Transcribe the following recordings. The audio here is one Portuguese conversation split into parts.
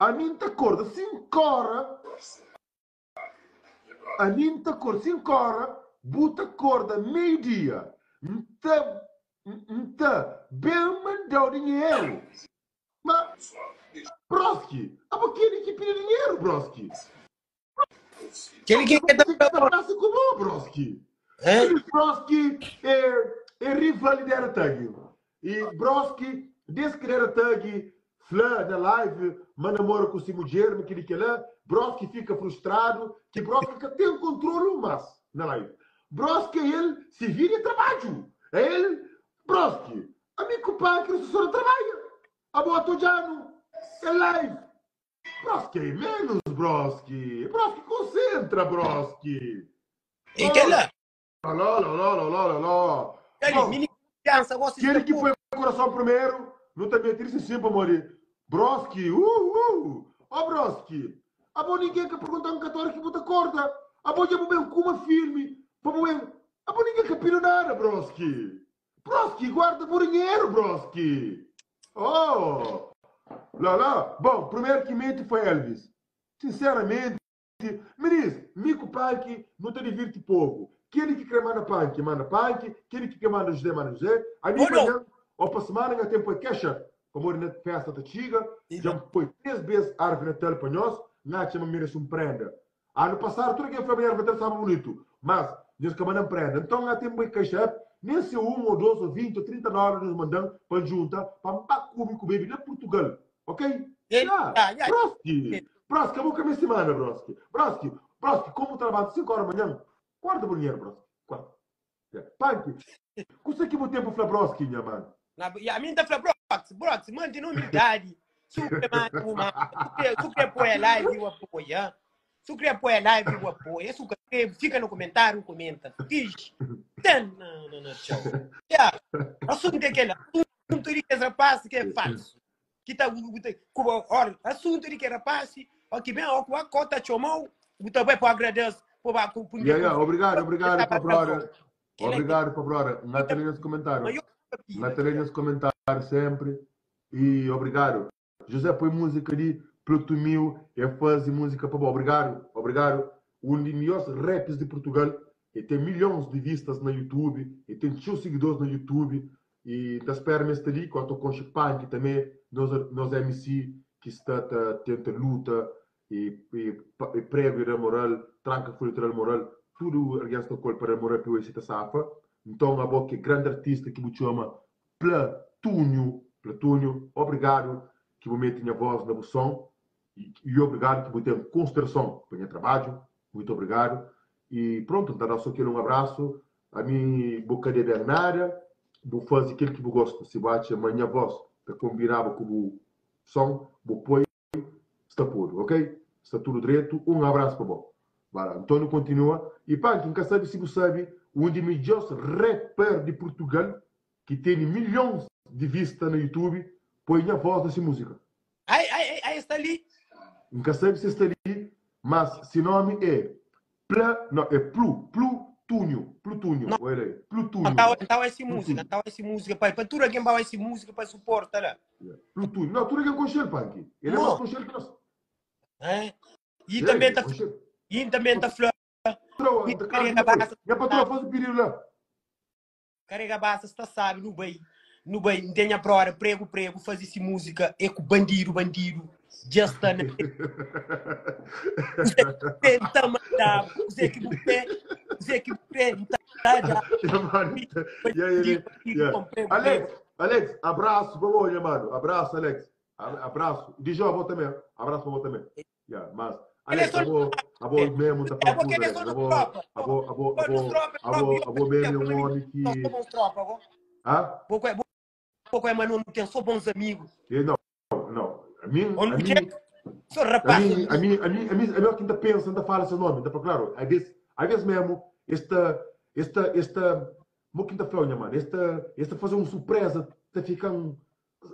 A mim te acorda 5 horas. A mim te acorda 5 horas. Buta acorda meio-dia. Bem mandou dinheiro. Mas, Broski, a pouquinho que pediu dinheiro, Broski. Que ele quer dar praça como Broski. Broski é rivalidade tag. E Broski, desde que era tag, Flá na live, namora com o mulher, naquele que lá, Broski fica frustrado, que Broski tem controle mas na live. Broski ele se vira e trabalho. É ele, Broski. A minha compadre que só trabalha. A boa tojano é live. Broski é menos, Broski. Broski concentra, Broski. E que lá? Lá. Aquele que põe o coração primeiro, não também triste sempre, amor. Broski, Ó, Broski. A boa ninguém que pergunta um católico que bota corda. A boa já bem com uma filme. A boa ninguém que pira nada, Broski. Broski, guarda por dinheiro, Broski. Oh. Lá. Bom, primeiro que mente foi Elvis. Sinceramente, ministro, Mico Punk não te divirte pouco. Aquele que quer mandar punk, manda punk. Aquele que quer mandar José, manda José. A mim, amanhã, ou para semana, já tem queixa. Como na festa da Chiga, já foi 3 vezes a árvore Natal para nós, não chama merece prenda. Ano passado, tudo que foi a árvore Natal estava bonito, mas, diz que mandam prenda. Então, já tem uma queixa. Nem se 1 ou 2 ou 20 ou 30 dólares nos mandam para junta, para um cúbico baby na Portugal. Ok? Broski, acabou com a minha semana, Broski. Broski, como trabalho 5 horas da manhã, guarda o dinheiro, Broski. Guarda. Punk, custa aqui o tempo para Broski, minha mano. A mim tá falando, Brox, mantém humildade. Se o quer pôr a live, eu apoio. Se o quer pôr a live, eu apoio. Se o quer fica no comentário, comenta. Diz. Não, tchau. Assunto é aquele. Assunto de que rapaz que é falso. Que tá, olha, assunto de que rapaz, que bem, ó, a cota chamou, o também para agradecer. Obrigado, para brother. Obrigado, para brother. Na tele nos comentários. Na tele nos comentários sempre. E obrigado. José põe música ali, Plutomil, e faz música para obrigado. Um dos melhores raps de Portugal. E tem milhões de vistas no YouTube. E tem seus seguidores no YouTube. E da espera me ali, quando com o Punk também, nós MC que está tenta luta e prévio moral, tranca cultural moral, tudo resto col para moral para esse safa. Então a boca grande artista que me chama Platúnio, obrigado que me mete minha voz na som e obrigado que me tem consideração para meu trabalho, muito obrigado. E pronto, então só quero um abraço a mim boca de Bernarda. Vou fazer aquilo que eu gosto. Se bate a minha voz para combinar com o som, vou pôr, está puro, ok? Está tudo direito. Um abraço para você. Antônio continua. E pá, quem quer saber se você sabe, um dos melhores rappers de Portugal, que tem milhões de vistas no YouTube, põe a voz dessa música. Aí está ali. Não quer saber se está ali, mas se nome é Plutúnio. Olha aí. Plutúnio. Então essa música, para tudo alguém vai essa música para suportar lá. Plutúnio. Não, tudo alguém com cheiro, Punk. Ele é mais com cheiro que nós. E também está flor. Minha patroa faz o perigo lá. Carrega basta, está sabe, no bem, tenha para hora, prego, faz essa música, é com bandido. Já está, né? Você tenta mandar, você que tenta. Alex, abraço para você, mano. Abraço, Alex. Abraço. Dijó, a você também. Abraço para você também. Mas, Alex, a vou mesmo, tá falando tudo. A vou mesmo, um homem que... Pouco é, mas não tem só bons amigos. Não. A mim, sou rapaz. A mim, quem tá pensando, tá fala seu nome, tá claro? Às vezes mesmo, mo quinta-feira, mano, esta fazer uma surpresa, tá ficando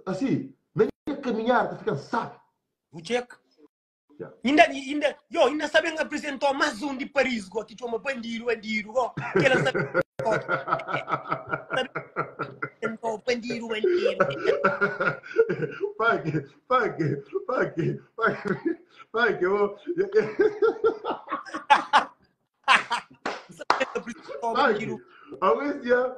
assim, nem caminhar, tá ficando sabe. O check. Ainda sabem apresentar mais um de Paris, que chama bandido, Tentou bandir o bandido. Pague, eu... Pague, alguns dias